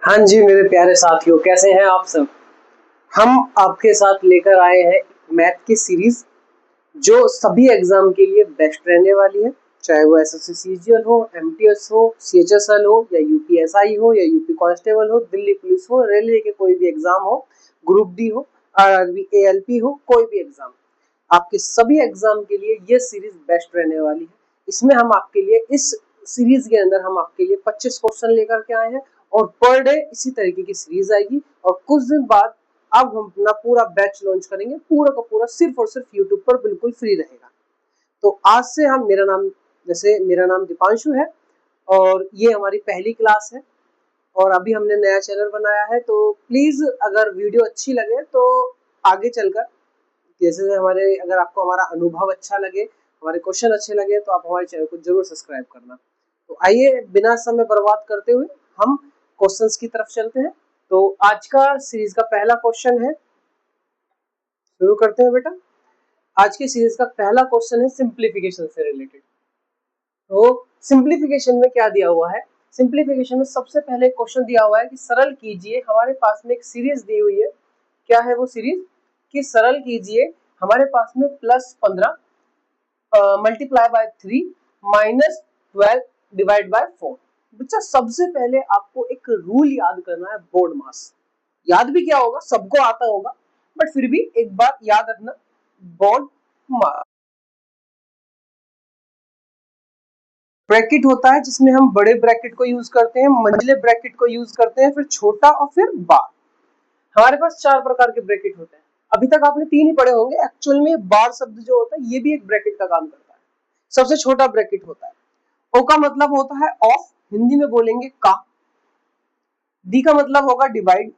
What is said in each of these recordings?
हाँ जी मेरे प्यारे साथियों, कैसे हैं आप सब। हम आपके साथ लेकर आए हैं मैथ की सीरीज जो सभी एग्जाम के लिए बेस्ट रहने वाली है। चाहे वो एसएससी सीजीएल हो, एमटीएस हो, सीएचएसएल हो, या यूपीएसआई हो, या यूपी कांस्टेबल हो, दिल्ली पुलिस हो, रेलवे के कोई भी एग्जाम हो, ग्रुप डी हो, आरआरबी एएलपी हो, कोई भी एग्जाम, आपके सभी एग्जाम के लिए ये सीरीज बेस्ट रहने वाली है। इसमें हम आपके लिए इस सीरीज के अंदर हम आपके लिए 25 क्वेश्चन लेकर के आए हैं और पर डे इसी तरीके की सीरीज आएगी। और कुछ दिन बाद अब हम अपना पूरा बैच लॉन्च करेंगे, पूरा का पूरा सिर्फ और सिर्फ यूट्यूब पर बिल्कुल फ्री रहेगा। तो आज से हम मेरा नाम दीपांशु है और ये हमारी पहली क्लास है और अभी हमने नया चैनल बनाया है। तो प्लीज अगर वीडियो अच्छी लगे तो आगे चलकर जैसे हमारे अगर आपको हमारा अनुभव अच्छा लगे, हमारे क्वेश्चन अच्छे लगे तो आप हमारे चैनल को जरूर सब्सक्राइब करना। तो आइए बिना समय बर्बाद करते हुए हम क्वेश्चंस की तरफ चलते हैं। तो आज का सीरीज का पहला क्वेश्चन है, शुरू करते हैं बेटा। आज की सीरीज का पहला क्वेश्चन है सिंप्लीफिकेशन से रिलेटेड। तो सिंप्लीफिकेशन में क्या दिया हुआ है, सिंप्लीफिकेशन में सबसे पहले क्वेश्चन दिया हुआ है कि सरल कीजिए। हमारे पास में एक सीरीज दी हुई है, क्या है वो सीरीज कि सरल कीजिए। हमारे पास में +15 मल्टीप्लाई बाय 3 -12 डिवाइड बाय 4। बच्चा सबसे पहले आपको एक रूल याद करना है, बोर्ड मास। याद भी क्या होगा, सबको आता होगा, बट फिर भी एक बार याद रखना, बोर्ड मास। ब्रैकेट होता है जिसमें हम बड़े ब्रैकेट को यूज करते हैं, मंझले ब्रैकेट को यूज करते हैं, फिर छोटा और फिर बार। हमारे पास 4 प्रकार के ब्रैकेट होते हैं। अभी तक आपने 3 ही पढ़े होंगे। एक्चुअल में बार शब्द जो होता है ये भी एक ब्रैकेट का काम करता है। सबसे छोटा ब्रैकेट होता है। ओ का मतलब होता है ऑफ, हिंदी में बोलेंगे का। डी का मतलब होगा डिवाइड।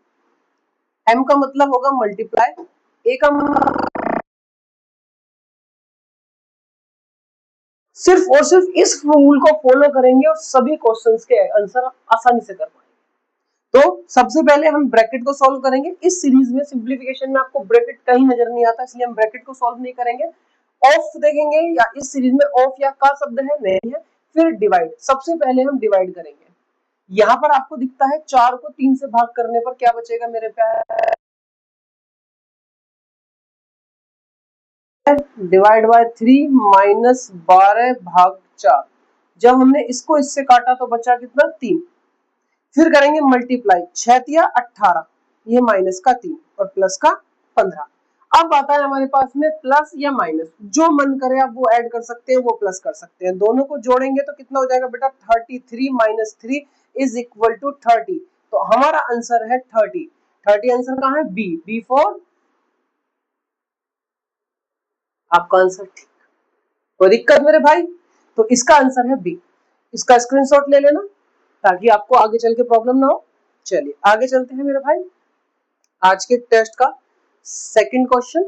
एम का मतलब होगा मल्टीप्लाई। ए का मतलब सिर्फ और सिर्फ इस रूल को फॉलो करेंगे और सभी क्वेश्चंस के आंसर आसानी से कर पाएंगे। तो सबसे पहले हम ब्रैकेट को सॉल्व करेंगे। इस सीरीज में सिंप्लीफिकेशन में आपको ब्रैकेट कहीं नजर नहीं आता, इसलिए हम ब्रैकेट को सॉल्व नहीं करेंगे। ऑफ देखेंगे, या इस सीरीज में ऑफ या का शब्द है नहीं है। फिर डिवाइड, सबसे पहले हम डिवाइड करेंगे। यहाँ पर आपको दिखता है 4 को 3 से भाग करने पर क्या बचेगा मेरे प्यारे, डिवाइड बाय 3 -12 भाग 4। जब हमने इसको इससे काटा तो बचा कितना, 3। फिर करेंगे मल्टीप्लाई, 6 × 18, ये माइनस का 3 और प्लस का 15। अब आता है हमारे पास में प्लस या माइनस, जो मन करे आप वो ऐड कर सकते हैं, वो प्लस कर सकते हैं। दोनों को जोड़ेंगे तो कितना हो जाएगा बेटा, 33 - 3 = 30। तो हमारा आंसर है 30। 30 आंसर कहाँ है, बी फॉर आपका आंसर ठीक। कोई दिक्कत मेरे भाई, तो इसका आंसर है बी। इसका स्क्रीनशॉट ले लेना ताकि आपको आगे चल के प्रॉब्लम ना हो। चलिए आगे चलते हैं मेरे भाई। आज के टेस्ट का सेकंड क्वेश्चन।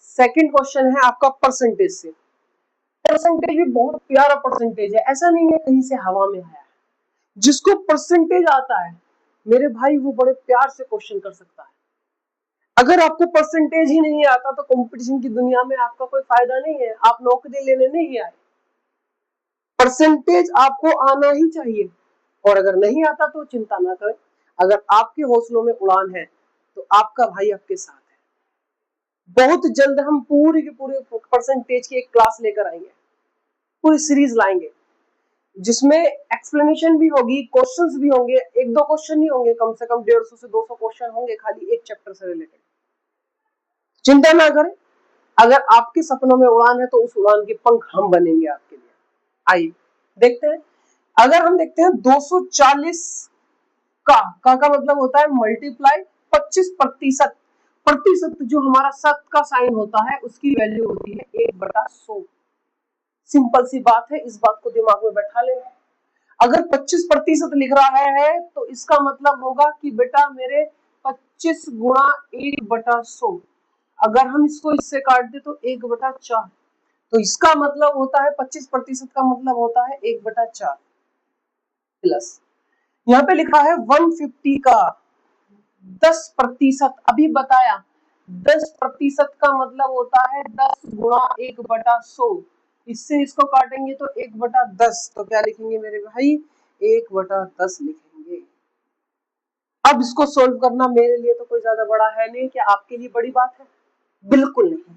सेकंड क्वेश्चन है आपका परसेंटेज से। परसेंटेज भी बहुत प्यारा परसेंटेज है, ऐसा नहीं है कहीं से हवा में आया है। जिसको परसेंटेज आता है मेरे भाई वो बड़े प्यार से क्वेश्चन कर सकता है। अगर आपको परसेंटेज ही नहीं आता तो कंपटीशन की दुनिया में आपका कोई फायदा नहीं है, आप नौकरी लेने नहीं आए। परसेंटेज आपको आना ही चाहिए, और अगर नहीं आता तो चिंता ना करें। अगर आपके हौसलों में उड़ान है तो आपका भाई आपके साथ है। बहुत जल्द हम पूरी की पूरी परसेंटेज की एक क्लास लेकर आएंगे, पूरी सीरीज लाएंगे जिसमें एक्सप्लेनेशन भी होगी, क्वेश्चंस भी होंगे। एक दो क्वेश्चन नहीं होंगे, कम से कम 150 से 200 क्वेश्चन होंगे खाली एक चैप्टर से रिलेटेड। चिंता ना करें, अगर आपके सपनों में उड़ान है तो उस उड़ान के पंख हम बनेंगे आपके लिए। आइए देखते हैं। अगर हम देखते हैं 240 का मतलब होता है मल्टीप्लाई 25%। प्रतिशत जो हमारा शत का साइन होता है उसकी वैल्यू होती है 1/100। सिंपल सी बात है, इस बात को दिमाग में बैठा लेना। अगर 25% लिख रहा है तो इसका मतलब होगा कि बेटा मेरे 25 गुणा 1/100। अगर हम इसको इससे काट दे तो 1/4। तो इसका मतलब होता है 25% का मतलब होता है 1/4 प्लस यहाँ पे लिखा है 150 का 10%। अभी बताया 10% का मतलब होता है 10 गुणा 1/100। इससे इसको काटेंगे तो 1/10, तो क्या लिखेंगे मेरे भाई, 1/10 लिखेंगे। अब इसको सोल्व करना मेरे लिए तो कोई ज्यादा बड़ा है नहीं, क्या आपके लिए बड़ी बात है? बिल्कुल नहीं।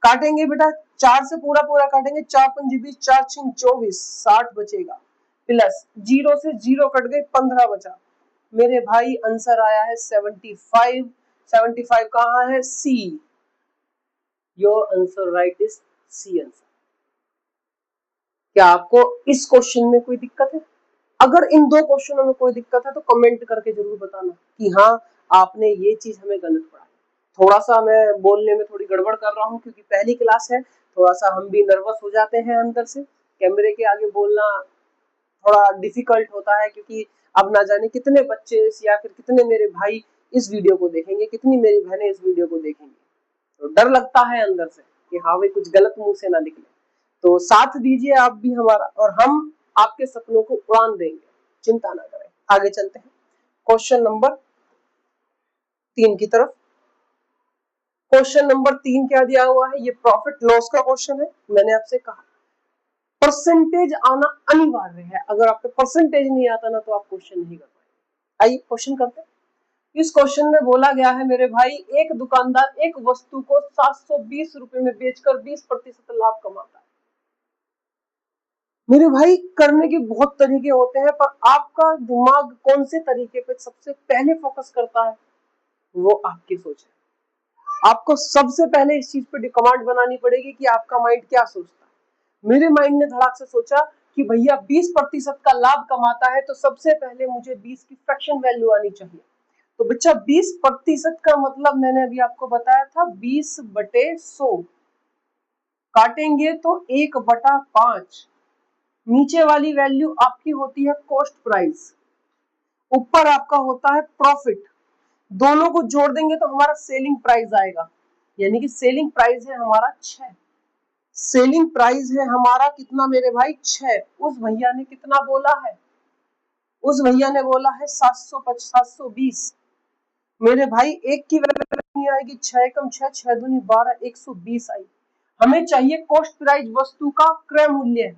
काटेंगे बेटा, 4 से पूरा पूरा काटेंगे, 4 पंजी 20, 4 छीन 24, 60 बचेगा, प्लस 0 से 0 कट गए, 15 बचा। मेरे भाई आंसर आया है 75। 75 कहाँ है? C. Your answer right is C answer. क्या आपको इस क्वेश्चन में कोई दिक्कत है? अगर इन दो क्वेश्चनों में कोई दिक्कत है तो कमेंट करके जरूर बताना कि हाँ आपने ये चीज हमें गलत पढ़ा। थोड़ा सा मैं बोलने में थोड़ी गड़बड़ कर रहा हूँ क्योंकि पहली क्लास है, थोड़ा सा हम भी नर्वस हो जाते हैं अंदर से। कैमरे के आगे बोलना थोड़ा डिफिकल्ट होता है क्योंकि अब ना जाने कितने बच्चे या फिर कितने मेरे भाई इस वीडियो को देखेंगे, कितनी मेरी बहनें इस वीडियो को देखेंगे, तो डर लगता है अंदर से कि हाँ भाई कुछ गलत मुंह से ना निकले। तो साथ दीजिए आप भी हमारा, और हम आपके सपनों को उड़ान देंगे, चिंता ना करें। आगे चलते हैं क्वेश्चन नंबर 3 की तरफ। क्वेश्चन नंबर 3 क्या दिया हुआ है? ये प्रॉफिट लॉस का क्वेश्चन है। मैंने आपसे कहा परसेंटेज आना अनिवार्य है, अगर आपको परसेंटेज नहीं आता ना तो आप क्वेश्चन नहीं कर पाएंगे। आइए क्वेश्चन करते हैं। इस क्वेश्चन में बोला गया है मेरे भाई, एक दुकानदार एक वस्तु को 720 रुपए में बेचकर 20% लाभ कमाता है। मेरे भाई करने के बहुत तरीके होते हैं, पर आपका दिमाग कौन से तरीके पे सबसे पहले फोकस करता है वो आपकी सोच है। आपको सबसे पहले इस चीज पे कमांड बनानी पड़ेगी कि आपका माइंड क्या सोचता है। मेरे माइंड ने धड़ाक से सोचा कि भैया 20% का लाभ कमाता है तो सबसे पहले मुझे 20 की फ्रैक्शन वैल्यू आनी चाहिए। तो बच्चा 20% का मतलब मैंने अभी आपको बताया था 20/100, काटेंगे तो 1/5। नीचे वाली वैल्यू आपकी होती है कॉस्ट प्राइस, ऊपर आपका होता है प्रॉफिट। दोनों को जोड़ देंगे तो हमारा सेलिंग प्राइस आएगा, यानी कि सेलिंग प्राइस है हमारा 6। सेलिंग प्राइस है हमारा कितना मेरे भाई? 6। उस भैया ने कितना बोला है? उस भैया ने बोला है 720। मेरे भाई एक की वैल्यू नहीं आएगी, 6 कम 6, 6 दूनी 12, 120 आई। हमें चाहिए कॉस्ट प्राइस, वस्तु का क्रय मूल्य।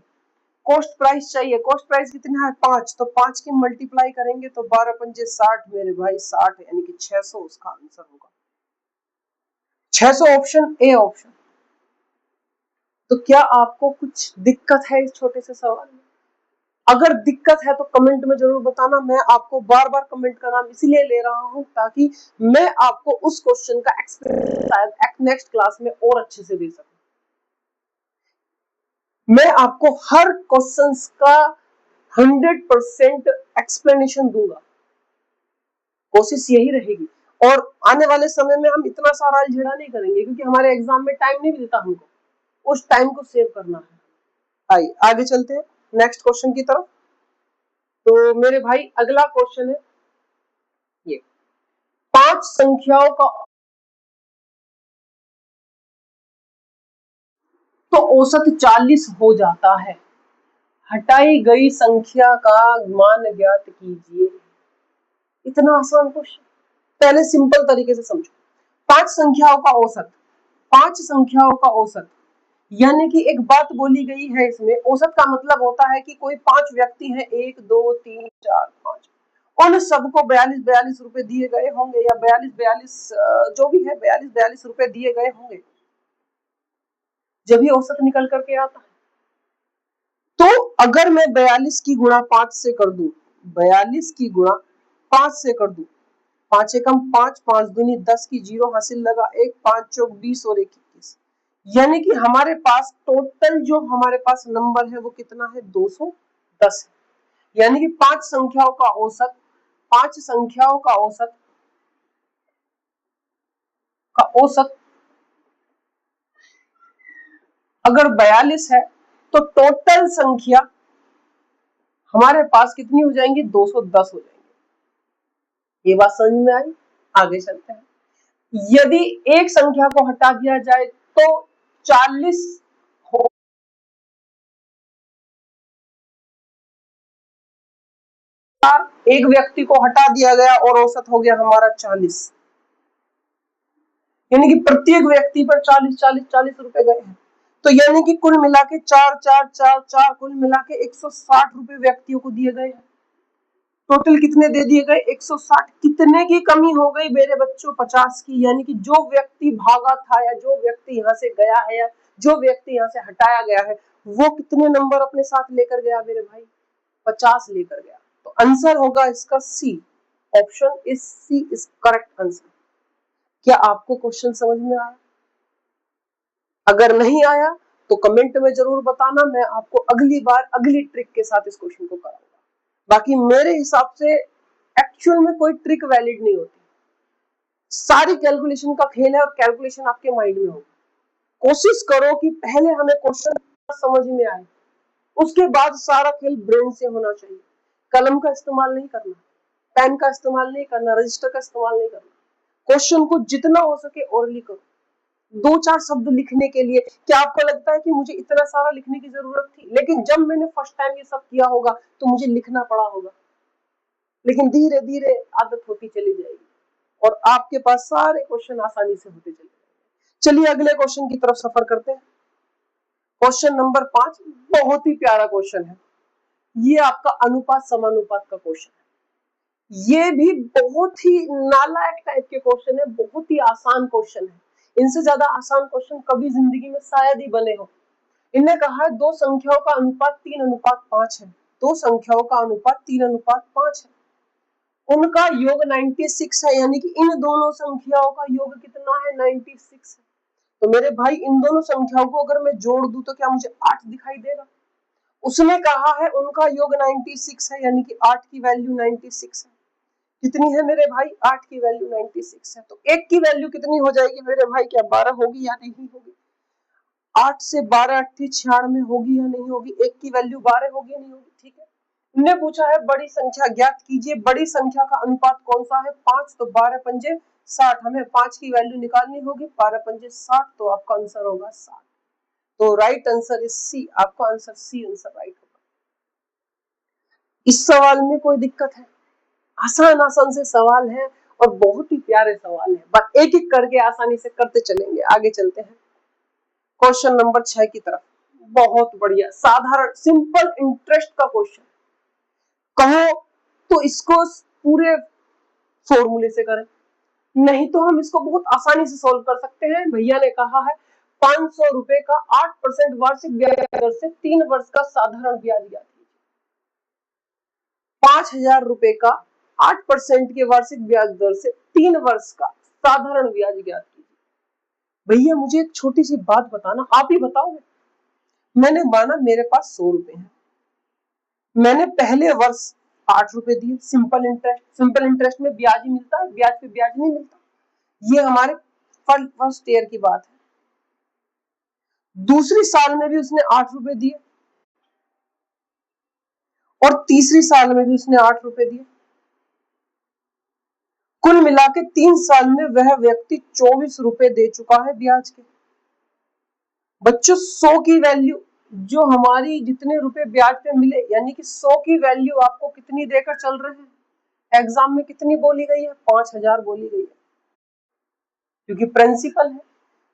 कॉस्ट प्राइस चाहिए, कॉस्ट प्राइस कितना है? 5, तो 5 की मल्टीप्लाई करेंगे तो 12 पंजे 60 मेरे भाई 60, यानी कि 600 उसका आंसर होगा। 600 ऑप्शन ए ऑप्शन। तो क्या आपको कुछ दिक्कत है इस छोटे से सवाल में? अगर दिक्कत है तो कमेंट में जरूर बताना। मैं आपको बार बार कमेंट का नाम इसलिए ले रहा हूं ताकि मैं आपको उस क्वेश्चन का एक्सप्लेनेशन शायद नेक्स्ट क्लास में और अच्छे से दे सकूं। मैं आपको हर क्वेश्चन का 100% एक्सप्लेनेशन दूंगा, कोशिश यही रहेगी। और आने वाले समय में हम इतना सारा अलझेड़ा नहीं करेंगे क्योंकि हमारे एग्जाम में टाइम नहीं मिलता हमको, उस टाइम को सेव करना है। आइए आगे चलते हैं नेक्स्ट क्वेश्चन की तरफ। तो मेरे भाई अगला क्वेश्चन है ये, 5 संख्याओं का तो औसत 40 हो जाता है, हटाई गई संख्या का मान ज्ञात कीजिए। इतना आसान क्वेश्चन, पहले सिंपल तरीके से समझो। 5 संख्याओं का औसत, 5 संख्याओं का औसत, यानी कि एक बात बोली गई है इसमें। औसत का मतलब होता है कि कोई 5 व्यक्ति हैं, 1 2 3 4 5, उन सबको 42 रुपए दिए गए होंगे, या 42 जो भी है 42 रुपए दिए गए होंगे, जब भी औसत निकल करके आता है। तो अगर मैं 42 की गुणा 5 से कर दूं, 42 की गुणा 5 से कर दूं, 5 एकम 5, 5 दूनी 10 की 0 हासिल लगा 1, 5 चौक 20 और 1 21, यानी कि हमारे पास टोटल जो हमारे पास नंबर है वो कितना है? 210 है। यानी कि 5 संख्याओं का औसत, 5 संख्याओं का औसत अगर 42 है तो टोटल संख्या हमारे पास कितनी हो जाएंगी? 210 हो जाएंगे। ये बात समझ में आई? आगे चलते हैं। यदि एक संख्या को हटा दिया जाए तो 40 हो, एक व्यक्ति को हटा दिया गया और औसत हो गया हमारा 40, यानी कि प्रत्येक व्यक्ति पर 40 रुपए गए हैं। तो यानी कि कुल मिला के 4 4 4 4 कुल मिला के 160 रुपए व्यक्तियों को दिए गए हैं। टोटल कितने दे दिए गए 160। कितने की कमी हो गई मेरे बच्चों 50 की, यानी कि जो व्यक्ति भागा था या जो व्यक्ति यहाँ से गया है या जो व्यक्ति यहाँ से हटाया गया है वो कितने नंबर अपने साथ लेकर गया मेरे भाई, 50 लेकर गया। तो आंसर होगा इसका C, option is C is correct answer. क्या आपको क्वेश्चन समझ में आया? अगर नहीं आया तो कमेंट में जरूर बताना, मैं आपको अगली बार अगली ट्रिक के साथ इस क्वेश्चन को कराऊंगा। बाकी मेरे हिसाब से एक्चुअल में कोई ट्रिक वैलिड नहीं होती, सारी कैलकुलेशन का खेल है और कैलकुलेशन आपके माइंड में होगी। कोशिश करो कि पहले हमें क्वेश्चन समझ में आए, उसके बाद सारा खेल ब्रेन से होना चाहिए। कलम का इस्तेमाल नहीं करना, पेन का इस्तेमाल नहीं करना, रजिस्टर का इस्तेमाल नहीं करना। क्वेश्चन को जितना हो सके ओरली करो, 2-4 शब्द लिखने के लिए। क्या आपको लगता है कि मुझे इतना सारा लिखने की जरूरत थी? लेकिन जब मैंने फर्स्ट टाइम ये सब किया होगा तो मुझे लिखना पड़ा होगा, लेकिन धीरे धीरे आदत होती चली जाएगी और आपके पास सारे क्वेश्चन आसानी से होते चले जाएंगे। चलिए अगले क्वेश्चन की तरफ सफर करते हैं। क्वेश्चन नंबर 5 बहुत ही प्यारा क्वेश्चन है, ये आपका अनुपात समानुपात का क्वेश्चन है। ये भी बहुत ही नालायक टाइप के क्वेश्चन है, बहुत ही आसान क्वेश्चन है। इनसे ज्यादा आसान क्वेश्चन कभी जिंदगी में शायद ही बने हो। इन्हें कहा है दो संख्याओं का अनुपात 3:5 है। दो संख्याओं का अनुपात 3:5 है, उनका योग 96 है, यानी कि इन दोनों संख्याओं का योग कितना है 96 है। तो मेरे भाई इन दोनों संख्याओं को अगर मैं जोड़ दूं तो क्या मुझे 8 दिखाई देगा? उसने कहा है उनका योग 96 है, यानी कि 8 की वैल्यू 96 है। कितनी है मेरे भाई? 8 की वैल्यू 96 है। तो 1 की वैल्यू कितनी हो जाएगी मेरे भाई? क्या 12 होगी या नहीं होगी? 8 से 12 8 96 होगी या नहीं होगी? 1 की वैल्यू 12 होगी या नहीं होगी? ठीक है। हमने पूछा है बड़ी संख्या ज्ञात कीजिए, बड़ी संख्या का अनुपात कौन सा है? 5। तो 12 पंजे 60, हमें 5 की वैल्यू निकालनी होगी। 12 पंजे 60, तो आपका आंसर होगा 60। तो राइट आंसर इज सी, आपका आंसर सी आंसर राइट होगा। इस सवाल में कोई दिक्कत है? आसान आसान से सवाल है और बहुत ही प्यारे सवाल है, बस एक एक करके आसानी से करते चलेंगे। आगे चलते हैं क्वेश्चन नंबर 6 की तरफ। बहुत बढ़िया, साधारण सिंपल इंटरेस्ट का क्वेश्चन कहो तो इसको पूरे फॉर्मूले से करें, नहीं तो हम इसको बहुत आसानी से सॉल्व कर सकते हैं। भैया ने कहा है 500 रुपए का 8% वार्षिक ब्याज दर से 3 वर्ष का साधारण ब्याज ज्ञात कीजिए। 5000 रुपए का 8% के वार्षिक ब्याज दर से 3 वर्ष का साधारण ब्याज ज्ञात कीजिए। भैया मुझे एक छोटी सी बात बताना, आप ही बताओगे। मैंने माना मेरे पास 100 रुपए है, मैंने पहले वर्ष 8 रुपए दिए, सिंपल इंटरेस्ट। सिंपल इंटरेस्ट में ब्याज ही मिलता है, ब्याज पे ब्याज नहीं मिलता। ये हमारे फर्स्ट ईयर की बात है। दूसरी साल में भी उसने 8 रुपए दिए और तीसरी साल में भी उसने 8 रुपए दिए। कुल मिला के 3 साल में वह व्यक्ति 24 रुपए दे चुका है ब्याज के। बच्चों 100 की वैल्यू जो हमारी जितने रुपए ब्याज पे मिले, यानी कि 100 की वैल्यू आपको कितनी देकर चल रहे हैं? एग्जाम में कितनी बोली गई है? 5000 बोली गई है, क्योंकि प्रिंसिपल है।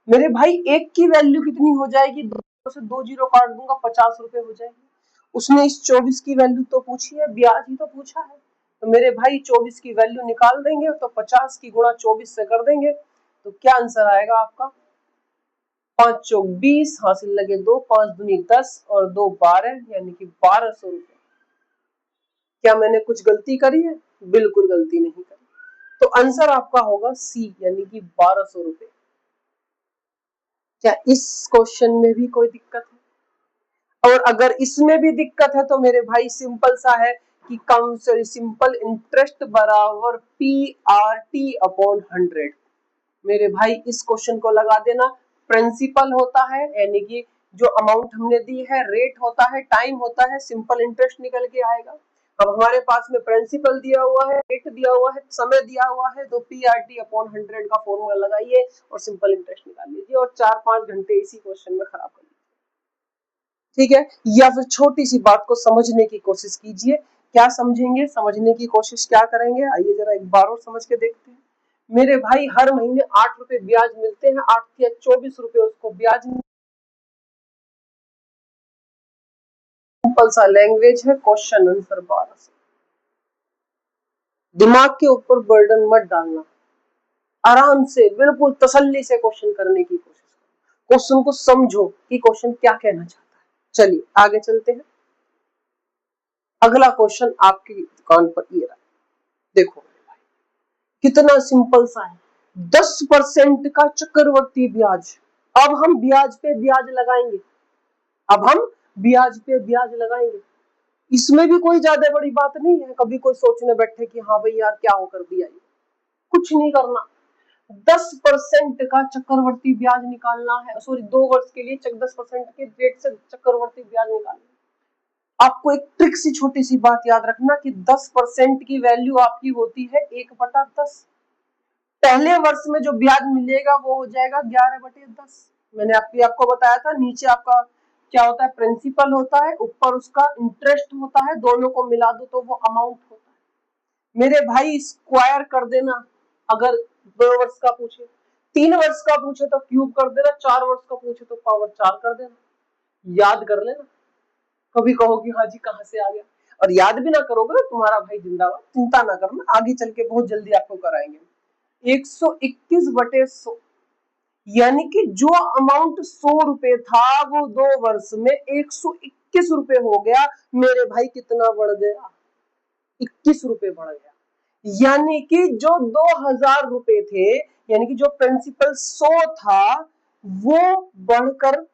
मेरे भाई 1 की वैल्यू कितनी हो जाएगी? 2 से 2 जीरो काट दूंगा, 50 रुपए हो जाएगी। उसने इस 24 की वैल्यू तो पूछी है, ब्याज ही तो पूछा है। तो मेरे भाई 24 की वैल्यू निकाल देंगे तो 50 की गुणा 24 से कर देंगे, तो क्या आंसर आएगा आपका? 5 चौक 20, हासिल लगे 2, 5 दूनी 10 और 2 12, यानी कि 1200 रुपए। क्या मैंने कुछ गलती करी है? बिल्कुल गलती नहीं करी। तो आंसर आपका होगा सी, यानी कि 1200 रुपए। क्या इस क्वेश्चन में भी कोई दिक्कत है? और अगर इसमें भी दिक्कत है तो मेरे भाई सिंपल सा है कि सिंपल इंटरेस्ट बराबर PRT/100। मेरे भाई इस क्वेश्चन को लगा देना। प्रिंसिपल होता है, यानी कि जो अमाउंट हमने दी है, रेट होता है, टाइम होता है, सिंपल इंटरेस्ट निकल के आएगा। अब हमारे पास में प्रिंसिपल दिया हुआ है, रेट दिया हुआ है, समय दिया हुआ है, तो PRT/100 का फॉर्मूला लगाइए और सिंपल इंटरेस्ट निकाल लीजिए और 4-5 घंटे इसी क्वेश्चन में खराब कर लीजिए। ठीक है, या फिर छोटी सी बात को समझने की कोशिश कीजिए। क्या समझेंगे, समझने की कोशिश क्या करेंगे? आइए जरा एक बार और समझ के देखते हैं। मेरे भाई हर महीने 8 रुपए ब्याज मिलते हैं, 8 या 24 रुपए उसको ब्याज। सिंपल सा लैंग्वेज है, क्वेश्चन आंसर 1200। दिमाग के ऊपर बर्डन मत डालना, आराम से बिल्कुल तसल्ली से क्वेश्चन करने की कोशिश करो, क्वेश्चन को समझो कि क्वेश्चन क्या कहना चाहता है। चलिए आगे चलते हैं। अगला क्वेश्चन आपकी दुकान पर ये रहा, देखो कितना सिंपल सा है, 10% का चक्रवर्ती ब्याज। अब हम ब्याज पे ब्याज लगाएंगे, अब हम ब्याज पे ब्याज लगाएंगे। इसमें भी कोई ज्यादा बड़ी बात नहीं है, कभी कोई सोचने बैठे कि हाँ भाई यार क्या हो कर दिया, ये कुछ नहीं करना। 10% का चक्रवर्ती ब्याज निकालना है, सॉरी 2 वर्ष के लिए 10% के रेट से चक्रवर्ती ब्याज निकालना है। आपको एक ट्रिक सी छोटी सी बात याद रखना कि 10% की वैल्यू आपकी होती है 1/10। पहले वर्ष में जो ब्याज मिलेगा वो हो जाएगा 11/10। मैंने आपको बताया था, नीचे आपका क्या होता है, प्रिंसिपल होता है, ऊपर उसका इंटरेस्ट होता है, दोनों को मिला दो तो वो अमाउंट होता है। मेरे भाई स्क्वायर कर देना, अगर 2 वर्ष का पूछे, 3 वर्ष का पूछे तो क्यूब कर देना, 4 वर्ष का पूछे तो पावर 4 कर देना, याद कर लेना। कभी कहो कि हाँ जी कहां से आ गया, और याद भी ना करोगे तो तुम्हारा भाई जिंदाबाद, चिंता ना करना, आगे चल के बहुत जल्दी आपको कराएंगे। 121/100, यानी कि जो अमाउंट 100 रुपए था वो 2 वर्ष में 121 रुपए हो गया। मेरे भाई कितना बढ़ गया, 21 रुपए बढ़ गया। यानी कि जो 2000 रुपए थे, यानी कि जो प्रिंसिपल 100 था वो बढ़कर,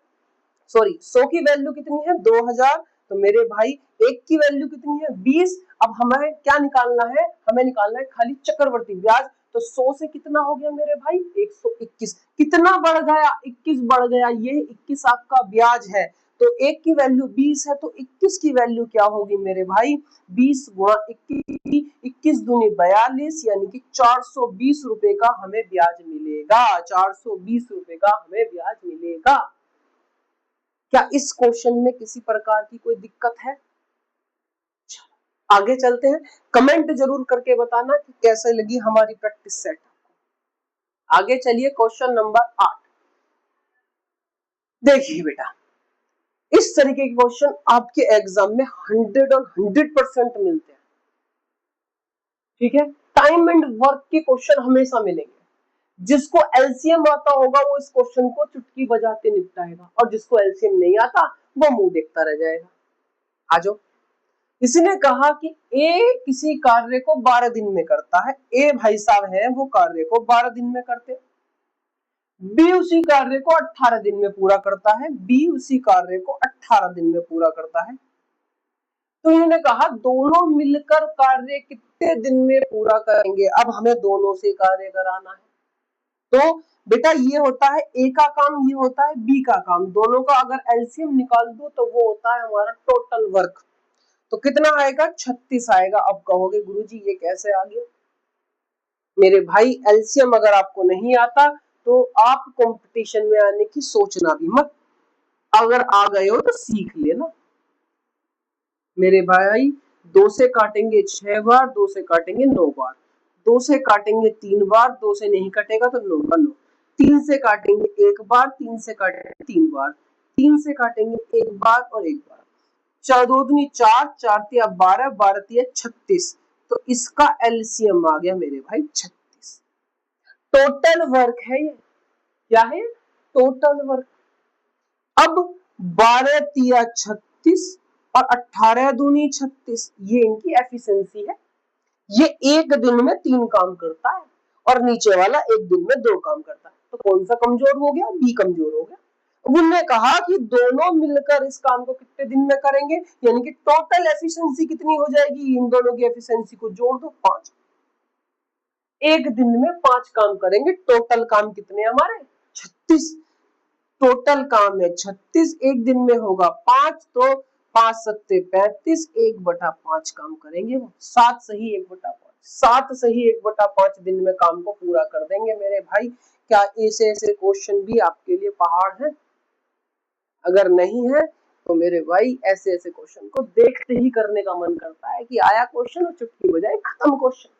सॉरी 100 की वैल्यू कितनी है 2000, तो मेरे भाई एक की वैल्यू कितनी है 20। अब हमें क्या निकालना है, हमें निकालना है खाली चक्रवर्ती ब्याज। तो 100 से कितना हो गया मेरे भाई 121, कितना बढ़ गया 21 बढ़ गया, ये 21 आपका ब्याज है। तो एक की वैल्यू 20 है तो 21 की वैल्यू क्या होगी मेरे भाई, 20 गुणा 21, 21 दूनी 42, यानी कि 420 रुपए का हमें ब्याज मिलेगा, 420 रुपए का हमें ब्याज मिलेगा। क्या इस क्वेश्चन में किसी प्रकार की कोई दिक्कत है? आगे चलते हैं, कमेंट जरूर करके बताना कि कैसे लगी हमारी प्रैक्टिस सेट। आगे चलिए क्वेश्चन नंबर 8। देखिए बेटा, इस तरीके के क्वेश्चन आपके एग्जाम में 100 और 100% मिलते हैं, ठीक है। टाइम एंड वर्क के क्वेश्चन हमेशा मिलेंगे। जिसको एलसीएम आता होगा वो इस क्वेश्चन को चुटकी बजाते निपटाएगा, और जिसको एलसीएम नहीं आता वो मुंह देखता रह जाएगा। आ जाओ। इसने कहा कि ए किसी कार्य को 12 दिन में करता है, ए भाई साहब है वो कार्य को 12 दिन में करते, बी उसी कार्य को 18 दिन में पूरा करता है, बी उसी कार्य को 18 दिन में पूरा करता है। तो इन्होंने कहा दोनों मिलकर कार्य कितने दिन में पूरा करेंगे। अब हमें दोनों से कार्य कराना है, तो बेटा ये होता है ए का काम, ये होता है बी का काम, दोनों का अगर एलसीएम निकाल दो तो वो होता है हमारा टोटल वर्क। तो कितना आएगा 36 आएगा। अब कहोगे गुरुजी ये कैसे आ गया? मेरे भाई एलसीएम अगर आपको नहीं आता तो आप कंपटीशन में आने की सोचना भी मत, अगर आ गए हो तो सीख लेना। मेरे भाई 2 से काटेंगे 6 बार, 2 से काटेंगे 9 बार, 2 से काटेंगे 3 बार, 2 से नहीं कटेगा तो 9 का 9, 3 से काटेंगे 1 बार, 3 से काटेंगे 3 बार, 3 से काटेंगे 1 बार और 1 बार, 4 2 दूनी 4, 4 तिया 12, 12 तिया 36। तो इसका एलसीएम आ गया मेरे भाई 36। टोटल वर्क है ये, क्या है टोटल वर्क। अब 12 तिया 36 और 18 दूनी 36, ये इनकी एफिशिएंसी है। ये एक दिन में 3 काम करता है और नीचे वाला एक दिन में 2 काम करता है। तो कौन सा कमजोर हो गया, बी कमजोर हो गया। उन्होंने कहा कि दोनों मिलकर इस काम को कितने दिन में करेंगे, यानी कि टोटल एफिशिएंसी कितनी हो जाएगी, इन दोनों की एफिशिएंसी को जोड़ दो 5। एक दिन में 5 काम करेंगे, टोटल काम कितने हमारे 36, टोटल काम है 36, एक दिन में होगा 5, तो 5 सत्ते 35, 1/5 काम करेंगे वो, 7 सही 1/5, 7 सही 1/5 दिन में काम को पूरा कर देंगे मेरे भाई। क्या ऐसे ऐसे क्वेश्चन भी आपके लिए पहाड़ है? अगर नहीं है तो मेरे भाई ऐसे ऐसे क्वेश्चन को देखते ही करने का मन करता है कि आया क्वेश्चन और चुटकी बजाए खत्म क्वेश्चन।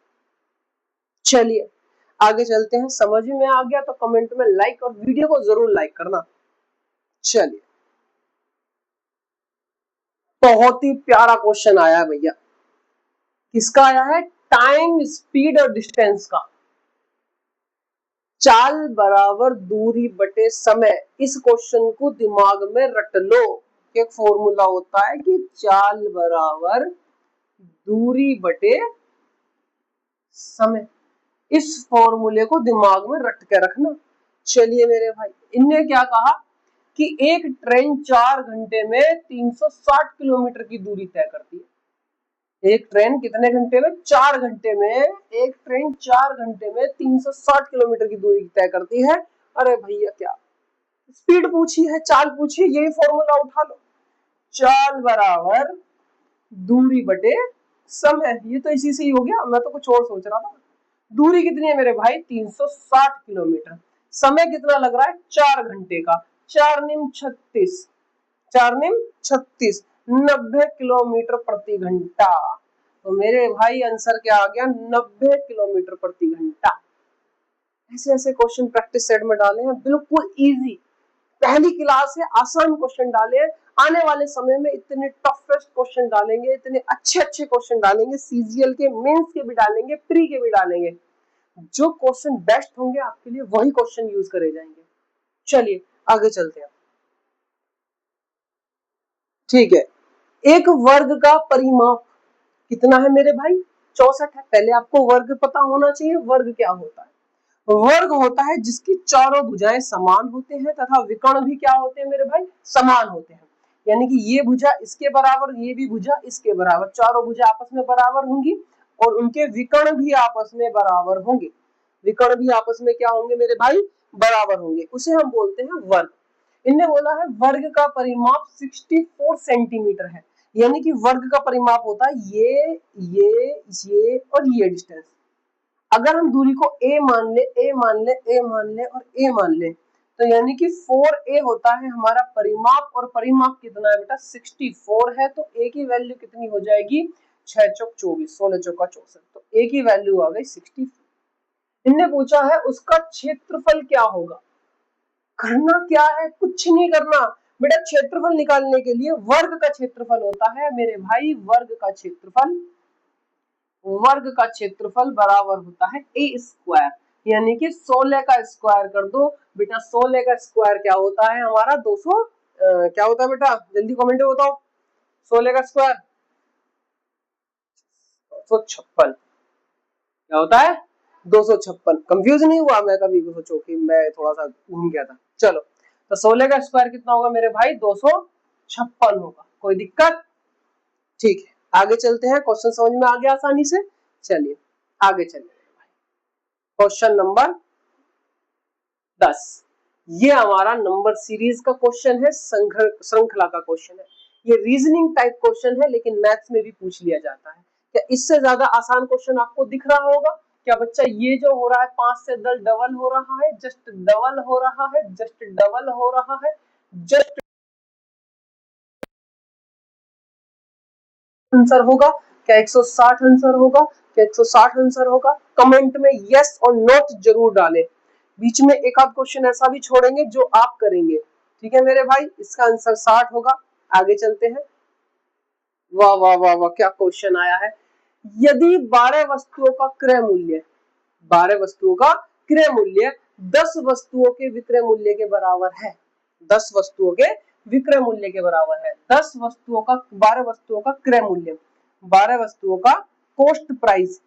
चलिए आगे चलते हैं, समझ में आ गया तो कमेंट में लाइक और वीडियो को जरूर लाइक करना। चलिए बहुत ही प्यारा क्वेश्चन आया है भैया, किसका आया है टाइम, स्पीड और डिस्टेंस का। चाल बराबर दूरी बटे समय, इस क्वेश्चन को दिमाग में रट लो। एक फॉर्मूला होता है कि चाल बराबर दूरी बटे समय, इस फॉर्मूले को दिमाग में रट के रखना। चलिए मेरे भाई, इनने क्या कहा कि एक ट्रेन 4 घंटे में 360 किलोमीटर की दूरी तय करती है। एक ट्रेन कितने घंटे में? 4 घंटे में। एक ट्रेन 4 घंटे में 360 किलोमीटर की दूरी तय करती है। अरे भैया, क्या स्पीड पूछी है, चाल पूछी है, यही फॉर्मूला उठा लो। चाल बराबर दूरी बटे समय, ये तो इसी से ही हो गया। मैं तो कुछ और सोच रहा था। दूरी कितनी है मेरे भाई? 360 किलोमीटर। समय कितना लग रहा है? 4 घंटे का। 4 निम 36, 4 निम 36, 90 किलोमीटर प्रति घंटा। तो मेरे भाई आंसर क्या आ गया? 90 किलोमीटर प्रति घंटा। ऐसे ऐसे क्वेश्चन प्रैक्टिस सेट में डाले हैं, बिल्कुल इजी। पहली क्लास है, आसान क्वेश्चन डाले हैं। आने वाले समय में इतने टफेस्ट क्वेश्चन डालेंगे, इतने अच्छे अच्छे क्वेश्चन डालेंगे, सीजीएल के, मेंस के भी डालेंगे, प्री के भी डालेंगे। जो क्वेश्चन बेस्ट होंगे आपके लिए वही क्वेश्चन यूज करे जाएंगे। चलिए आगे चलते हैं। ठीक है, एक वर्ग का परिमाप कितना है मेरे भाई? 64 है। पहले आपको वर्ग पता होना चाहिए। वर्ग क्या होता है? वर्ग होता है जिसकी चारों भुजाएं समान होते हैं तथा विकर्ण भी क्या होते हैं मेरे भाई? समान होते हैं। यानी कि ये भुजा इसके बराबर, ये भी भुजा इसके बराबर, चारों भुजा आपस में बराबर होंगी और उनके विकर्ण भी आपस में बराबर होंगे। विकर्ण भी आपस में क्या होंगे मेरे भाई? बराबर होंगे। उसे हम बोलते हैं वर्ग। इनने बोला है वर्ग का परिमाप 64 सेंटीमीटर है। यानी कि वर्ग का परिमाप होता है ये और ये डिस्टेंस। अगर हम दूरी को a मान ले, a मान ले, a मान ले और a मान ले, तो यानी कि 4a होता है हमारा परिमाप। और परिमाप कितना है बेटा? 64 है। तो a की वैल्यू कितनी हो जाएगी? 6 चौक 24, 16 चौका 64। तो a की वैल्यू आ गई 64। इनने पूछा है उसका क्षेत्रफल क्या होगा। करना क्या है? कुछ नहीं करना बेटा। क्षेत्रफल निकालने के लिए वर्ग का क्षेत्रफल होता है मेरे भाई, वर्ग का क्षेत्रफल। वर्ग का क्षेत्रफल बराबर होता है ए स्क्वायर। यानी कि 16 का स्क्वायर कर दो बेटा। 16 का स्क्वायर क्या होता है हमारा? 200। क्या होता है बेटा? जल्दी कमेंट में बताओ। 16 का स्क्वायर 256। क्या होता है? 256। कंफ्यूज नहीं हुआ? मैं कभी सोचो कि मैं थोड़ा सा घूम गया था। चलो, तो 16 का स्क्वायर कितना होगा मेरे भाई? 256 होगा। कोई दिक्कत? ठीक है, आगे चलते हैं। क्वेश्चन समझ में आ गया आसानी से? चलिए आगे चलिए। क्वेश्चन नंबर 10, ये हमारा नंबर सीरीज का क्वेश्चन है, श्रृंखला का क्वेश्चन है। ये रीजनिंग टाइप क्वेश्चन है, लेकिन मैथ्स में भी पूछ लिया जाता है। क्या इससे ज्यादा आसान क्वेश्चन आपको दिख रहा होगा? क्या बच्चा ये जो हो रहा है 5 से 10 डबल हो रहा है, जस्ट डबल हो रहा है, जस्ट डबल हो रहा है, जस्ट आंसर होगा? क्या 160 आंसर होगा? क्या 160 आंसर होगा? कमेंट में यस और नोट जरूर डालें। बीच में एक आध क्वेश्चन ऐसा भी छोड़ेंगे जो आप करेंगे। ठीक है मेरे भाई, इसका आंसर 60 होगा। आगे चलते हैं। वाह वाह वाह वाह, क्या क्वेश्चन आया है। यदि 12 वस्तुओं का क्रय मूल्य, 12 वस्तुओं का क्रय मूल्य 10 वस्तुओं के विक्रय मूल्य के बराबर है, 10 वस्तुओं के विक्रय मूल्य के बराबर है। 10 वस्तुओं का, 12 वस्तुओं का क्रय मूल्य, 12 वस्तुओं का कॉस्ट प्राइस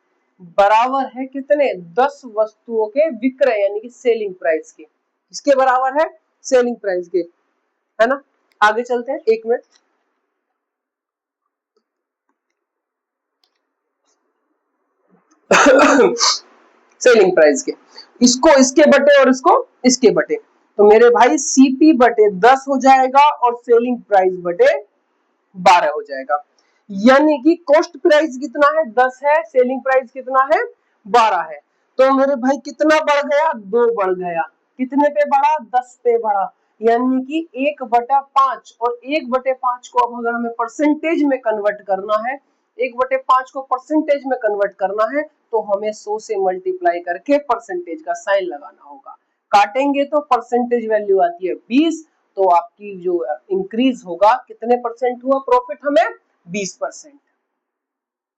बराबर है कितने? 10 वस्तुओं के विक्रय यानी कि सेलिंग प्राइस के। किसके बराबर है? सेलिंग प्राइस के, है ना। आगे चलते हैं, 1 मिनट। सेलिंग प्राइस के, इसको इसके बटे और इसको इसके बटे। तो मेरे भाई सीपी बटे 10 हो जाएगा और सेलिंग प्राइस बटे 12 हो जाएगा। यानी कि कॉस्ट प्राइस कितना है? 10 है, सेलिंग प्राइस कितना है? 12 है। तो मेरे भाई कितना बढ़ गया? 2 बढ़ गया। कितने पे बढ़ा? 10 पे बढ़ा। यानी कि 1/5। और 1/5 को अब अगर हमें परसेंटेज में कन्वर्ट करना है, 1/5 को परसेंटेज में कन्वर्ट करना है, तो हमें 100 से मल्टीप्लाई करके परसेंटेज का साइन लगाना होगा। काटेंगे तो परसेंटेज वैल्यू आती है 20। तो आपकी जो इंक्रीज होगा, कितने परसेंट हुआ प्रॉफिट हमें? 20%।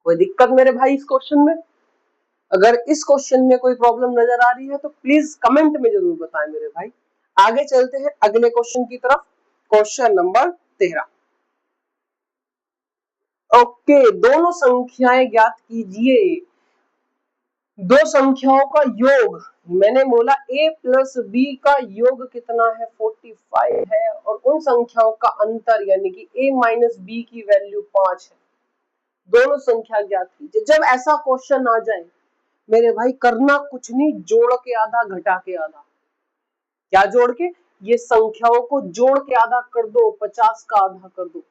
कोई दिक्कत मेरे भाई इस क्वेश्चन में? अगर इस क्वेश्चन में कोई प्रॉब्लम नजर आ रही है तो प्लीज कमेंट में जरूर बताएं मेरे भाई। आगे चलते हैं अगले क्वेश्चन की तरफ, क्वेश्चन नंबर 13। ओके, दोनों संख्याएं ज्ञात कीजिए। दो संख्याओं का योग, मैंने बोला a प्लस बी का योग कितना है 45 है, और उन संख्याओं का अंतर यानी कि a माइनस बी की वैल्यू 5 है। दोनों संख्या ज्ञात कीजिए। जब ऐसा क्वेश्चन आ जाए मेरे भाई, करना कुछ नहीं, जोड़ के आधा घटा के आधा। क्या जोड़ के? ये संख्याओं को जोड़ के आधा कर दो, 50 का आधा कर दो,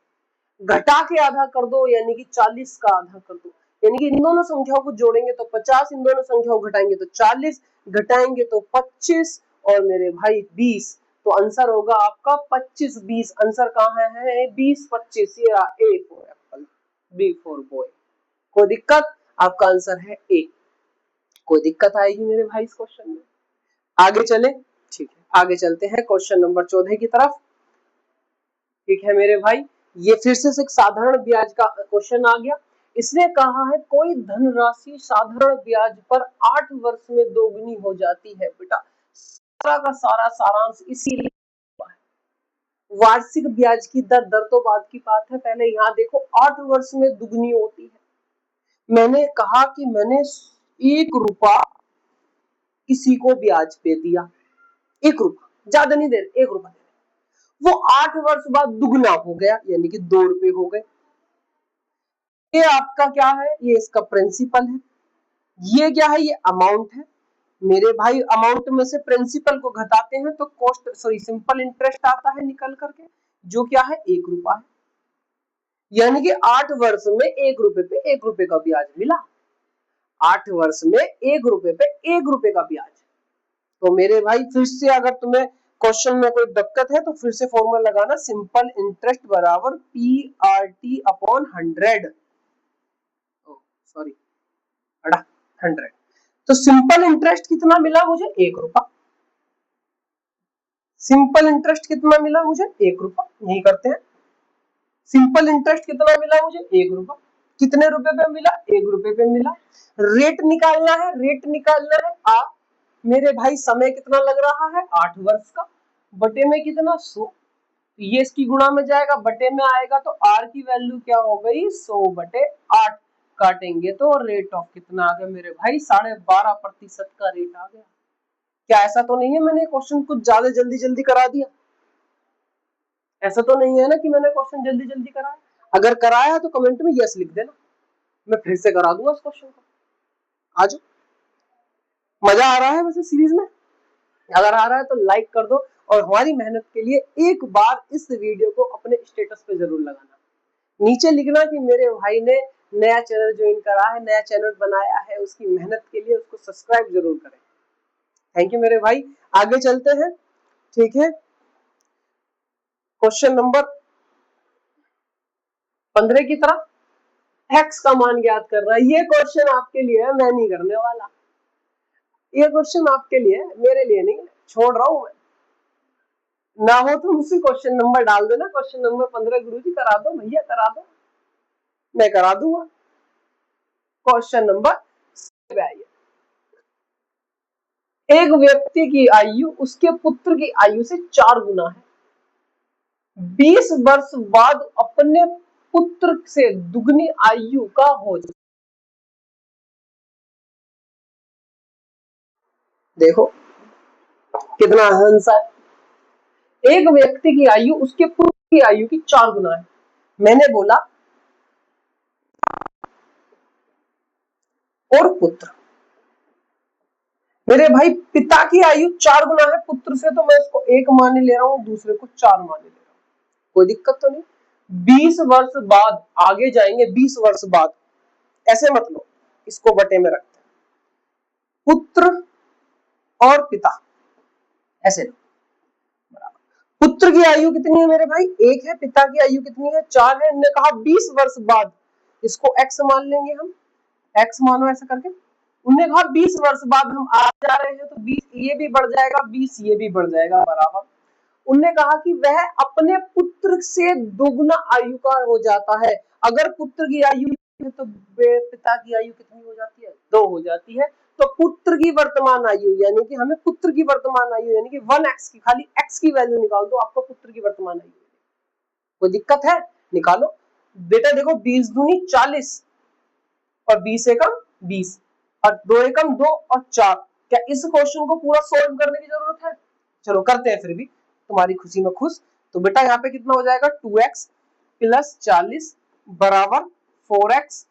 घटा के आधा कर दो यानी कि 40 का आधा कर दो। यानी कि इन दोनों संख्याओं को जोड़ेंगे तो 50, इन दोनों संख्याओं को घटाएंगे तो 40, घटाएंगे तो 25 और मेरे भाई 20। तो आंसर होगा आपका 25 20। आंसर कहाँ है? 20 25। ये A for Apple, B for boy. कोई दिक्कत? आपका आंसर है A। कोई दिक्कत आएगी मेरे भाई इस क्वेश्चन में? आगे चले, ठीक है, आगे चलते हैं क्वेश्चन नंबर 14 की तरफ। ठीक है मेरे भाई, ये फिर से एक साधारण ब्याज का क्वेश्चन आ गया। इसने कहा है कोई धनराशि साधारण ब्याज पर 8 वर्ष में दोगुनी हो जाती है। बेटा सारा का सारा सारांश इसीलिए वार्षिक ब्याज की दर तो बाद की बात है, पहले यहाँ देखो 8 वर्ष में दुगनी होती है। मैंने कहा कि मैंने 1 रुपया किसी को ब्याज पे दिया, 1 रुपया, ज्यादा नहीं दे रहे, 1 रुपया, वो 8 वर्ष बाद दुगना हो गया यानी कि 2 रुपए हो गए। ये आपका क्या है? ये इसका प्रिंसिपल है। ये क्या है? ये अमाउंट है मेरे भाई। अमाउंट में से प्रिंसिपल को घटाते हैं तो कॉस्ट सॉरी सिंपल इंटरेस्ट आता है निकल करके, जो क्या है 1 रुपया है। यानी कि 8 वर्ष में 1 रुपए पे 1 रुपए का ब्याज मिला। 8 वर्ष में 1 रुपए पे 1 रुपए का ब्याज। तो मेरे भाई फिर से अगर तुम्हें क्वेश्चन में कोई दिक्कत है तो फिर से फॉर्मूला लगाना, सिंपल इंटरेस्ट बराबर PRT अपॉन 100, सॉरी 100। तो सिंपल इंटरेस्ट कितना मिला मुझे? 1 रुपया। सिंपल इंटरेस्ट कितना मिला मुझे? 1 रुपया। यही करते हैं, सिंपल इंटरेस्ट कितना मिला मुझे? 1 रुपया। कितने रुपए पे मिला? 1 रुपए पे मिला। रेट निकालना है, रेट निकालना है आ मेरे भाई। समय कितना लग रहा है? 8 वर्ष का, बटे में कितना? 100। ये इसकी गुणा में जाएगा, बटे में आएगा, तो आर की वैल्यू क्या हो गई? 100 बटे 8। काटेंगे तो रेट ऑफ कितना आ गया मेरे भाई? 12.5% का रेट आ गया। क्या ऐसा तो नहीं है मैंने क्वेश्चन कुछ ज्यादा जल्दी जल्दी करा दिया? ऐसा तो नहीं है ना कि मैंने क्वेश्चन जल्दी जल्दी कराया? अगर कराया तो कमेंट में यस लिख देना, मैं फिर से करा दूंगा इस क्वेश्चन को। आज मजा आ रहा है वैसे सीरीज में? अगर आ रहा है तो लाइक कर दो, और हमारी मेहनत के लिए एक बार इस वीडियो को अपने स्टेटस पे जरूर लगाना। नीचे लिखना कि मेरे भाई ने नया चैनल ज्वाइन करा है, नया चैनल बनाया है, उसकी मेहनत के लिए उसको सब्सक्राइब जरूर करें। थैंक यू मेरे भाई। आगे चलते हैं, ठीक है, क्वेश्चन नंबर 15 की तरफ। एक्स का मान ज्ञात कर रहा है। ये क्वेश्चन आपके लिए है, मैं नहीं करने वाला। ये क्वेश्चन आपके लिए है, मेरे लिए नहीं, छोड़ रहा हूं मैं। ना हो तो मुझसे क्वेश्चन नंबर डाल देना, क्वेश्चन नंबर 15 गुरुजी करा दो भैया, करा दो, मैं करा दूंगा। क्वेश्चन नंबर आइए, एक व्यक्ति की आयु उसके पुत्र की आयु से 4 गुना है। 20 वर्ष बाद अपने पुत्र से दुगनी आयु का हो जाए। देखो कितना आसान है। एक व्यक्ति की आयु उसके पुत्र की आयु की 4 गुना है। मैंने बोला और पुत्र, मेरे भाई पिता की आयु 4 गुना है पुत्र से, तो मैं इसको 1 मान ले रहा हूं, दूसरे को 4 मान ले रहा हूं। कोई दिक्कत तो नहीं। 20 वर्ष बाद आगे जाएंगे, 20 वर्ष बाद, ऐसे मत लो, इसको बटे में रखते हैं, पुत्र और पिता, ऐसे लो। पुत्र की आयु कितनी है मेरे भाई? 1 है। पिता की आयु कितनी है? 4 है। इन्होंने कहा 20 वर्ष बाद, इसको x मान लेंगे हम, x मानो ऐसा करके। उन्होंने कहा 20 वर्ष बाद हम आ जा रहे हैं, तो 20 ये भी बढ़ जाएगा, 20 ये भी बढ़ जाएगा बराबर। उन्होंने कहा कि वह अपने पुत्र से दोगुना आयु का हो जाता है। अगर पुत्र की आयु है तो पिता की आयु कितनी हो जाती है? 2 हो जाती है। तो पुत्र की वर्तमान आयु यानी कि हमें पुत्र की वर्तमान आयु यानी कि 1x की खाली x की वैल्यू निकाल दो, आपको पुत्र की वर्तमान आयु। कोई दिक्कत है? निकालो बेटा। देखो 20 दूनी 40 और 20 एकम 20 और 2 एकम 2 और 4। क्या इस क्वेश्चन को पूरा सोल्व करने की जरूरत है? चलो करते हैं, फिर भी तुम्हारी खुशी में खुश। तो बेटा यहाँ पे कितना हो जाएगा 2x प्लस 40 बराबर 4x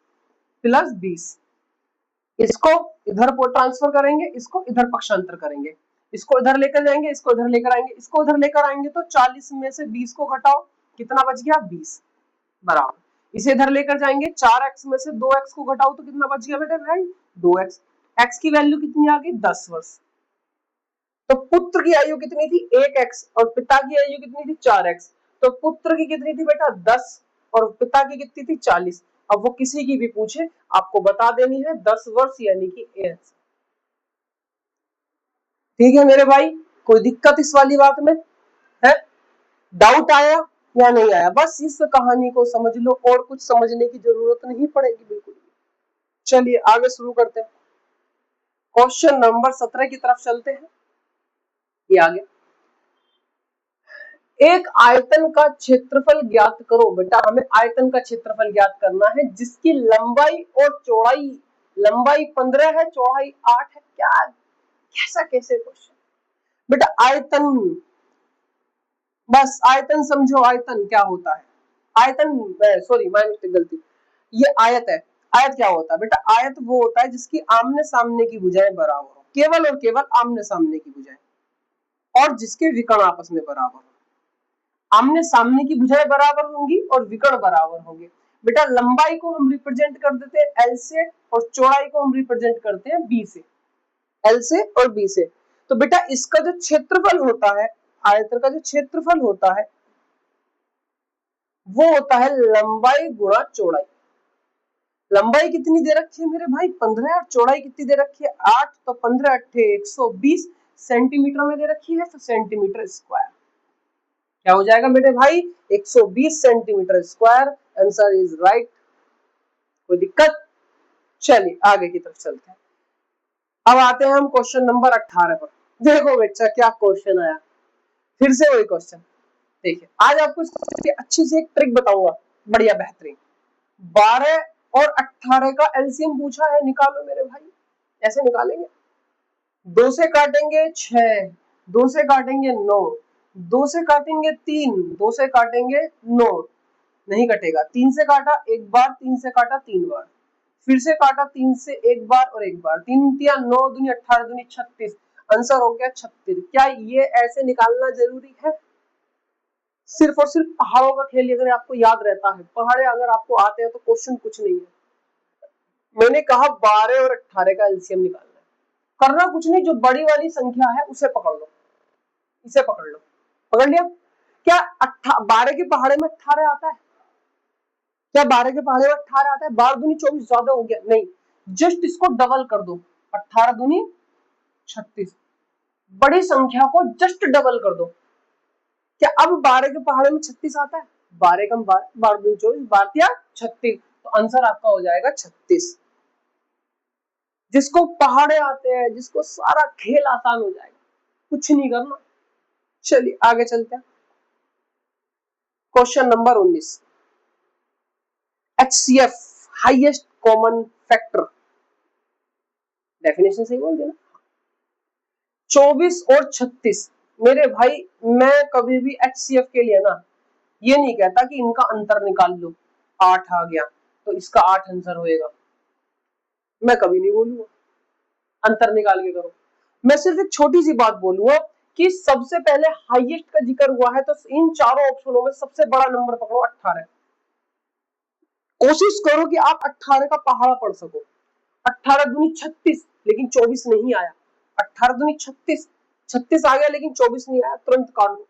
प्लस 20। इसको इधर ट्रांसफर करेंगे, इसको इधर पक्षांतर करेंगे, इसको इधर लेकर जाएंगे, इसको इधर लेकर आएंगे, इसको इधर लेकर आएंगे तो 40 में से 20 को घटाओ, कितना बच गया 20 बराबर। इसे इधर लेकर जाएंगे, 4x में से 2x को घटाओ तो कितना बच गया बेटा भाई 2x। x की वैल्यू कितनी आ गई 10 वर्ष। तो पुत्र की आयु कितनी थी 1x और पिता की आयु कितनी थी 4x। तो पुत्र की कितनी थी बेटा 10 और पिता की कितनी थी 40। अब वो किसी की भी पूछे आपको बता देनी है 10 वर्ष यानी कि एज। ठीक है मेरे भाई, कोई दिक्कत इस वाली बात में है? डाउट आया या नहीं आया? बस इस कहानी को समझ लो और कुछ समझने की जरूरत नहीं पड़ेगी बिल्कुल। चलिए आगे शुरू करते हैं, क्वेश्चन नंबर 17 की तरफ चलते हैं। ये आगे, एक आयतन का क्षेत्रफल ज्ञात करो। बेटा हमें आयतन का क्षेत्रफल ज्ञात करना है जिसकी लंबाई और चौड़ाई, लंबाई 15 है चौड़ाई 8 है। क्या कैसा कैसे क्वेश्चन बेटा? आयतन, बस आयतन समझो। आयतन क्या होता है? आयतन, सॉरी माय मिस्टेक, गलती, ये आयत है। आयत क्या होता है बेटा? आयत वो होता है जिसकी आमने सामने की भुजाएं बराबर हो, केवल और केवल आमने सामने की भुजाएं, और जिसके विकर्ण आपस में बराबर हो। आमने सामने की भुजाएं बराबर होंगी और विकर्ण बराबर होंगे। बेटा लंबाई को हम रिप्रेजेंट कर देते हैं L से और चौड़ाई को हम रिप्रेजेंट करते हैं B से, L से और B से। तो बेटा इसका जो क्षेत्रफल होता है, आयतन का जो क्षेत्रफल होता है वो होता है लंबाई गुणा चौड़ाई। लंबाई कितनी दे रखी है मेरे भाई 15 और चौड़ाई कितनी दे रखी है 8। तो 15 अट्ठे 120 सेंटीमीटर में दे रखी है, तो सेंटीमीटर स्क्वायर। क्या हो जाएगा मेरे भाई 120 centimetre square. Answer is right. कोई दिक्कत? चलिए आगे की तरफ चलते हैं। अब आते हैं हम क्वेश्चन नंबर 18 पर। देखो बच्चा क्या क्वेश्चन आया, फिर से वही क्वेश्चन। देखिए आज आपको इसकी अच्छी सी एक ट्रिक बताऊंगा, बढ़िया बेहतरीन। 12 और 18 का एलसीएम पूछा है, निकालो मेरे भाई। ऐसे निकालेंगे, 2 से काटेंगे 6, 2 से काटेंगे 9, 2 से काटेंगे 3, 2 से काटेंगे 9, नहीं कटेगा। 3 से काटा एक बार, 3 से काटा 3 बार, फिर से काटा 3 से एक बार और एक बार, 3 तिया 9 दूनी 18 दूनी 36। आंसर हो गया 36। क्या ये ऐसे निकालना जरूरी है? सिर्फ और सिर्फ पहाड़ों का खेल अगर आपको याद रहता है, पहाड़े अगर आपको आते हैं तो क्वेश्चन कुछ नहीं है। मैंने कहा 12 और 18 का एलसीएम निकालना है, करना कुछ नहीं, जो बड़ी वाली संख्या है उसे पकड़ लो, इसे पकड़ लो। पकड़ लिया? क्या 12 के पहाड़े में 18 आता है? क्या 12 के पहाड़े में 18 आता है? 12 दूनी 24 ज्यादा हो गया? नहीं, जस्ट इसको डबल कर दो, 18 दूनी 36। बड़ी संख्या को जस्ट डबल कर दो। क्या अब 12 के पहाड़े में 36 आता है? 12 कम 12, 12 दूनी 24, 12 36। तो आंसर आपका हो जाएगा 36। जिसको पहाड़े आते हैं, जिसको सारा खेल आसान हो जाएगा, कुछ नहीं करना। चलिए आगे चलते हैं, question number 19। HCF highest common factor, definition सही बोल देना। 24 और 36 मेरे भाई, मैं कभी भी HCF के लिए ना ये नहीं कहता कि इनका अंतर निकाल लो, 8 आ गया तो इसका 8 आंसर होएगा, मैं कभी नहीं बोलूंगा अंतर निकाल के करो। मैं सिर्फ एक छोटी सी बात बोलूंगा कि सबसे पहले हाईएस्ट का जिक्र हुआ है तो इन चारों ऑप्शनों में सबसे बड़ा नंबर पकड़ो 18। कोशिश करो कि आप 18 का पहाड़ा पढ़ सको। 18 दूनी 36 लेकिन 24 नहीं आया, 18 दूनी 36, 36 आ गया लेकिन 24 नहीं आया, तुरंत काट दो।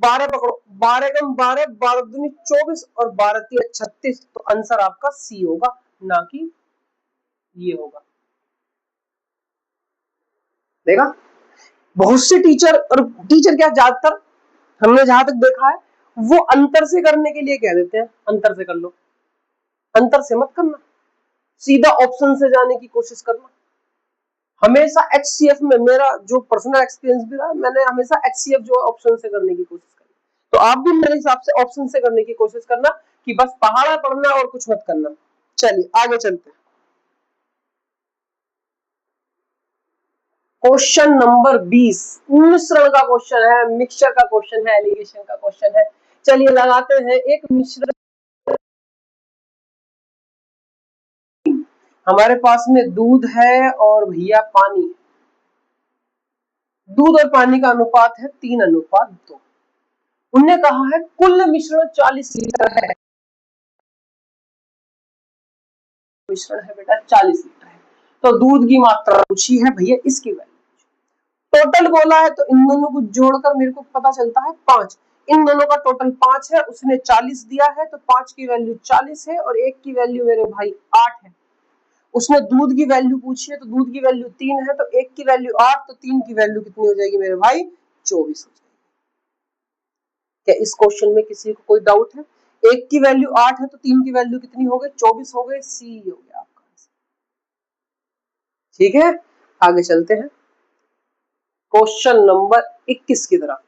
12 पकड़ो, 12 कम 12, 12 दूनी 24 और 12 तिया 36। तो आंसर आपका सी होगा, ना कि ये होगा। देखा, बहुत से टीचर, और टीचर क्या ज्यादातर हमने जहां तक देखा है वो अंतर से करने के लिए कह देते हैं, अंतर से कर लो, अंतर से मत करना, सीधा ऑप्शन से जाने की कोशिश करना। हमेशा HCF में मेरा जो पर्सनल एक्सपीरियंस भी रहा, मैंने हमेशा HCF जो ऑप्शन से करने की कोशिश करी। तो आप भी मेरे हिसाब से ऑप्शन से करने की कोशिश करना कि बस पहाड़ा पढ़ना और कुछ मत करना। चलिए आगे चलते हैं। क्वेश्चन नंबर 20 मिश्रण का क्वेश्चन है, मिक्सचर का क्वेश्चन है, एलिगेशन का क्वेश्चन है। चलिए लगाते हैं एक मिश्रण। हमारे पास में दूध है और भैया पानी। दूध और पानी का अनुपात है 3:2। उन्होंने कहा है कुल मिश्रण 40 लीटर है। मिश्रण है बेटा 40 लीटर है। तो दूध की मात्रा पूछी है भैया, इसकी वैल्यू टोटल बोला है, तो इन दोनों को जोड़कर मेरे को पता चलता है 5। इन दोनों का टोटल 5 है, उसने 40 दिया है, तो 5 की वैल्यू 40 है और 1 की वैल्यू मेरे भाई 8 है। उसने दूध की वैल्यू पूछी है, तो दूध की वैल्यू 3 है, तो 1 की वैल्यू 8, तो 3 की वैल्यू कितनी हो जाएगी मेरे भाई? 24 हो जाएगी। क्या इस क्वेश्चन में किसी को कोई डाउट है? 1 की वैल्यू 8 है, तो 3 की वैल्यू कितनी हो गई? 24 हो गई। सी हो गया आपका। ठीक है, आगे चलते हैं क्वेश्चन नंबर 21 की तरफ।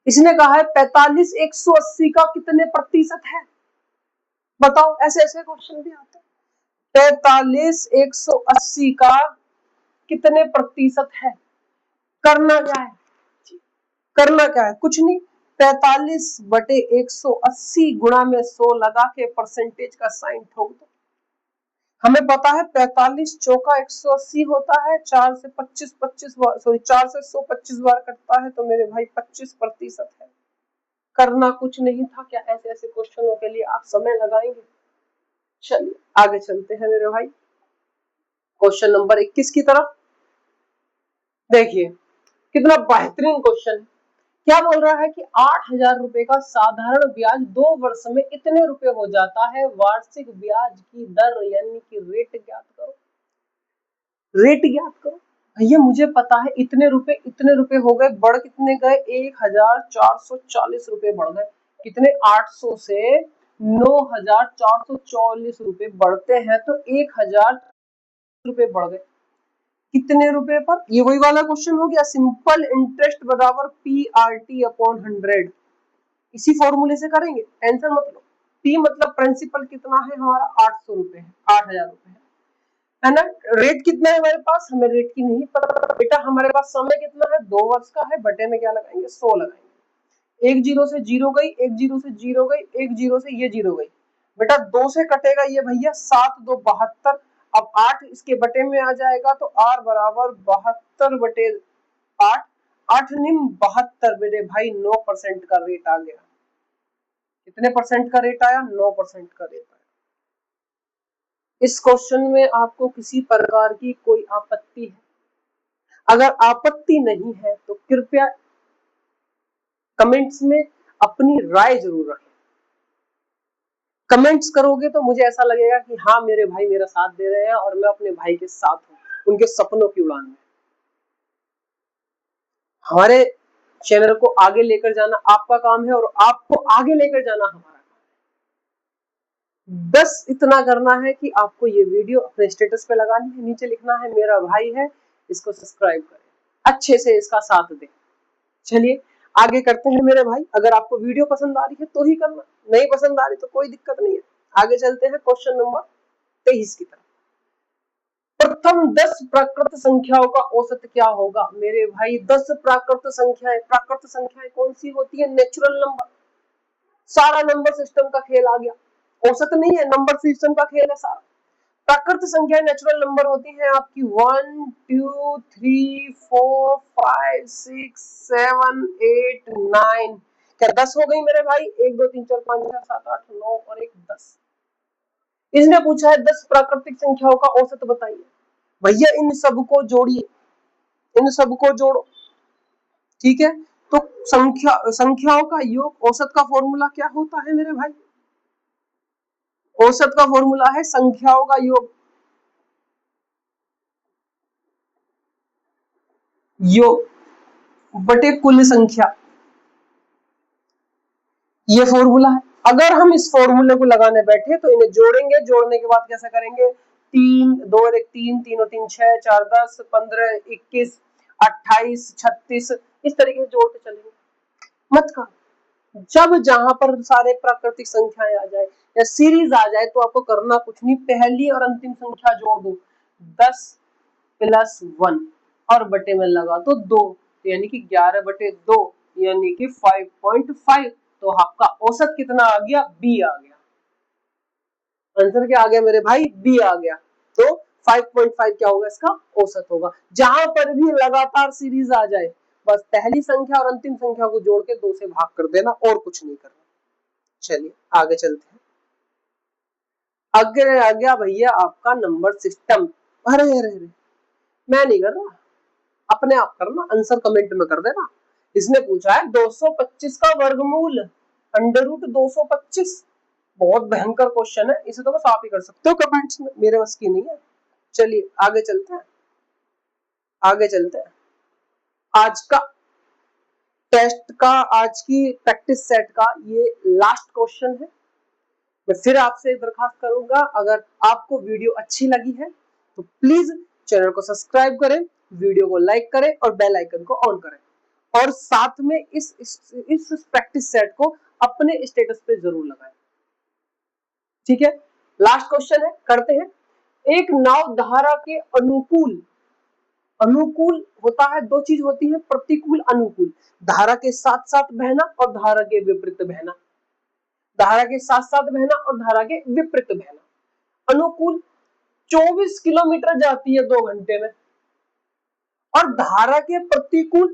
इसने कहा है 45 180 का कितने प्रतिशत है? बताओ, ऐसे ऐसे क्वेश्चन भी आते हैं। 45 180 का कितने प्रतिशत है? करना क्या है? करना क्या है? कुछ नहीं, 45/180 गुणा में 100 लगा के परसेंटेज का साइन ठोक दो। हमें पता है 45 चौका 180 होता है, 4 से 25 बार, सॉरी 4 से 100 25 बार कटता है, तो मेरे भाई 25% है। करना कुछ नहीं था। क्या ऐसे ऐसे क्वेश्चनों के लिए आप समय लगाएंगे? चलिए आगे चलते हैं मेरे भाई क्वेश्चन नंबर 21 की तरफ। देखिए कितना बेहतरीन क्वेश्चन है। क्या बोल रहा है कि 8,000 रुपए का साधारण ब्याज 2 वर्ष में इतने रुपए हो जाता है, वार्षिक ब्याज की दर यानी कि रेट ज्ञात करो। रेट ज्ञात करो भैया, मुझे पता है इतने रुपए हो गए, बढ़ कितने गए? 1,440 रुपए बढ़ गए। कितने? 800 से 9,440 रुपए बढ़ते हैं, तो 1,000 रुपए बढ़ गए। कितने रुपए पर? ये वही वाला क्वेश्चन हो गया, सिंपल इंटरेस्ट बराबर PRT/100। इसी फॉर्मूले से करेंगे, टेंशन मत लो। P मतलब प्रिंसिपल कितना है हमारा? 800 रुपए है, 8,000 रुपए है ना। रेट कितना है हमारे पास? हमें रेट की नहीं पता बेटा। हमारे पास समय कितना है? 2 वर्ष का है। बटे में क्या लगाएंगे? 100 लगाएंगे। एक जीरो से जीरो गई, एक जीरो से जीरो गई, एक जीरो से ये जीरो गई बेटा। 2 से कटेगा ये भैया, 7 2 72। अब 8 इसके बटे में आ जाएगा, तो R बराबर 72/8। 8 निम 72 मेरे भाई 9% का रेट आ गया। कितने परसेंट का रेट आया? 9% का रेट आया। इस क्वेश्चन में आपको किसी प्रकार की कोई आपत्ति है? अगर आपत्ति नहीं है तो कृपया कमेंट्स में अपनी राय जरूर रखें। कमेंट्स करोगे तो मुझे ऐसा लगेगा कि हाँ मेरे भाई मेरा साथ दे रहे हैं और मैं अपने भाई के साथ हूँ, उनके सपनों की उड़ान में। हमारे चैनल को आगे लेकर जाना आपका काम है और आपको आगे लेकर जाना हमारा काम है। बस इतना करना है कि आपको ये वीडियो अपने स्टेटस पे लगानी है, नीचे लिखना है मेरा भाई है, इसको सब्सक्राइब करें, अच्छे से इसका साथ दें। चलिए आगे करते हैं मेरे भाई। अगर आपको वीडियो पसंद आ रही है तो ही करना, नहीं पसंद आ रही तो कोई दिक्कत नहीं है। आगे चलते हैं क्वेश्चन नंबर 23 की तरफ। प्रथम 10 प्राकृत संख्याओं का औसत क्या होगा? मेरे भाई 10 प्राकृत संख्याएं कौन सी होती है? Natural number. सारा नंबर सिस्टम का खेल आ गया, औसत नहीं है, नंबर सिस्टम का खेल है सारा। प्राकृत संख्या नेचुरल नंबर होती है आपकी 1 2 3 4 5 6 7 8 9। क्या 10 हो गई मेरे भाई? 1 2 3 4 5 6 7 8 9 और 1 10। इसने पूछा है 10 प्राकृतिक संख्याओं का औसत बताइए। भैया इन सबको जोड़िए, इन सबको जोड़ो। ठीक है, तो संख्याओं का योग, औसत का फॉर्मूला क्या होता है मेरे भाई? औसत का फॉर्मूला है संख्याओं का योग, योग बटे कुल संख्या। ये फॉर्मूला है। अगर हम इस फॉर्मूले को लगाने बैठे तो इन्हें जोड़ेंगे, जोड़ने के बाद कैसे करेंगे? 3 2 और 1 3 3 और 3 6 4 10 15 21 28 36 इस तरीके से जोड़ते चलेंगे। मत करो। जब जहां पर सारे प्राकृतिक संख्याएं आ जाए या सीरीज आ जाए तो आपको करना कुछ नहीं, पहली और अंतिम संख्या जोड़ दो। 10 + 1 और बटे में लगा तो 2, यानी कि 11/2 यानी कि 5.5। तो आपका औसत कितना आ गया? बी आ गया। आंसर क्या आ गया मेरे भाई? बी आ गया। तो 5.5 क्या होगा? इसका औसत होगा। जहां पर भी लगातार सीरीज आ जाए बस पहली संख्या और अंतिम संख्या को जोड़ के 2 से भाग कर देना और कुछ नहीं करना। चलिए आगे चलते हैं। आगे आ गया भैया आपका नंबर सिस्टम। अरे अरे अरे, मैं नहीं कर रहा, अपने आप करना, आंसर कमेंट में कर देना। इसने पूछा है 225 का वर्गमूल, √225। बहुत भयंकर क्वेश्चन है, इसे तो बस आप ही कर सकते हो कमेंट्स में, मेरे बस की नहीं है। चलिए आगे चलते हैं, आगे चलते हैं। आज का टेस्ट का, आज की प्रैक्टिस सेट का ये लास्ट क्वेश्चन है। मैं फिर आपसे दरखास्त करूंगा, अगर आपको वीडियो अच्छी लगी है तो प्लीज चैनल को सब्सक्राइब करें, वीडियो को लाइक करें और बेल आइकन को ऑन करें, और साथ में इस प्रैक्टिस सेट को अपने स्टेटस पे जरूर लगाएं। ठीक है, लास्ट क्वेश्चन है, करते हैं। एक नाव धारा के अनुकूल, अनुकूल होता है, दो चीज होती है, प्रतिकूल अनुकूल, धारा के साथ साथ बहना और धारा के विपरीत बहना, धारा के साथ साथ बहना और धारा के विपरीत बहना। अनुकूल 24 किलोमीटर जाती है 2 घंटे में, और धारा के प्रतिकूल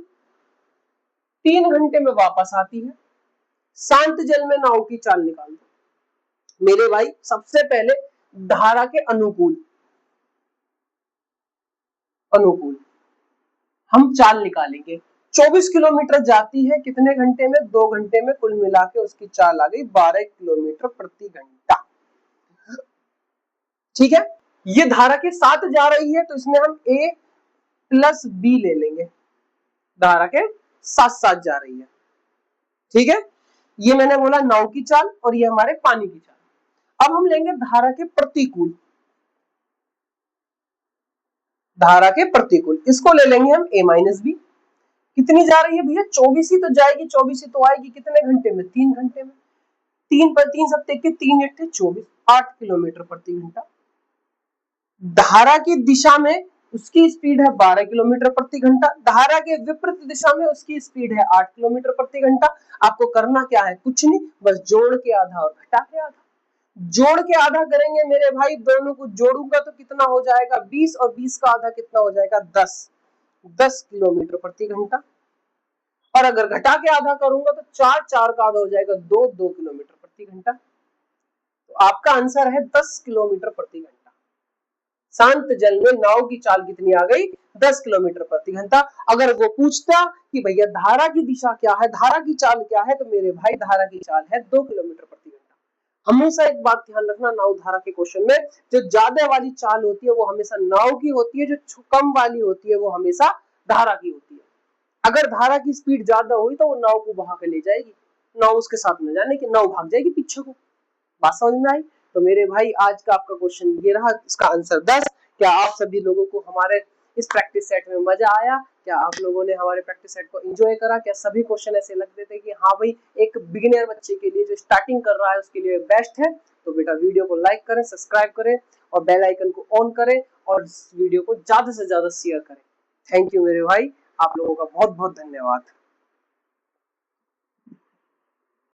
3 घंटे में वापस आती है। शांत जल में नाव की चाल निकाल दो। मेरे भाई सबसे पहले धारा के अनुकूल, अनुकूल हम चाल निकालेंगे। 24 किलोमीटर जाती है कितने घंटे में? 2 घंटे में। कुल मिला के उसकी चाल आ गई 12 किलोमीटर प्रति घंटा। ठीक है, ये धारा के साथ जा रही है तो इसमें हम a + b ले लेंगे, धारा के साथ साथ जा रही है। ठीक है, ये मैंने बोला नाव की चाल और ये हमारे पानी की चाल। अब हम लेंगे धारा के प्रतिकूल, धारा के प्रतिकूल, इसको ले लेंगे हम a - b। कितनी जा रही है भैया? 24 ही तो जाएगी, 24 ही तो आएगी। कितने घंटे में? 3 घंटे में। 3 पर 3 सत्ते के 3 8 24, 8 किलोमीटर प्रति घंटा। धारा की दिशा में उसकी स्पीड है 12 किलोमीटर प्रति घंटा, धारा के विपरीत दिशा में उसकी स्पीड है 8 किलोमीटर प्रति घंटा। आपको करना क्या है? कुछ नहीं, बस जोड़ के आधा और घटा के आधा। जोड़ के आधा करेंगे मेरे भाई, दोनों को जोड़ूंगा तो कितना हो जाएगा? 20, और 20 का आधा कितना हो जाएगा? 10 किलोमीटर प्रति घंटा। और अगर घटा के आधा करूंगा तो 4 4 का आधा हो जाएगा 2 किलोमीटर प्रति घंटा। तो आपका आंसर है 10 किलोमीटर प्रति घंटा। शांत जल में नाव की चाल कितनी आ गई? 10 किलोमीटर प्रति घंटा। अगर वो पूछता कि भैया धारा की दिशा क्या है, धारा की चाल क्या है, तो मेरे भाई धारा की चाल है 2 किलोमीटर प्रति घंटा। हमेशा एक बात ध्यान रखना, नाव धारा के क्वेश्चन में जो ज्यादा वाली चाल होती है वो हमेशा नाव की होती है, जो कम वाली होती है वो हमेशा धारा की होती है। अगर धारा की स्पीड ज्यादा हुई तो वो नाव को बहा के ले जाएगी, नाव उसके साथ में जाने की, नाव भाग जाएगी पीछे को। बात समझ में आई? तो मेरे भाई आज का आपका क्वेश्चन ये रहा, इसका आंसर 10। क्या आप सभी लोगों को हमारे इस प्रैक्टिस सेट में मजा आया? क्या आप लोगों ने हमारे प्रैक्टिस सेट को एंजॉय करा? क्या सभी क्वेश्चन ऐसे लगते थे कि हाँ भाई एक बिगिनर बच्चे के लिए जो स्टार्टिंग कर रहा है उसके लिए बेस्ट है? तो बेटा वीडियो को लाइक करें, सब्सक्राइब करें और बेल आइकन को ऑन करें और इस वीडियो को ज्यादा से ज्यादा शेयर करें। थैंक यू मेरे भाई, आप लोगों का बहुत बहुत धन्यवाद।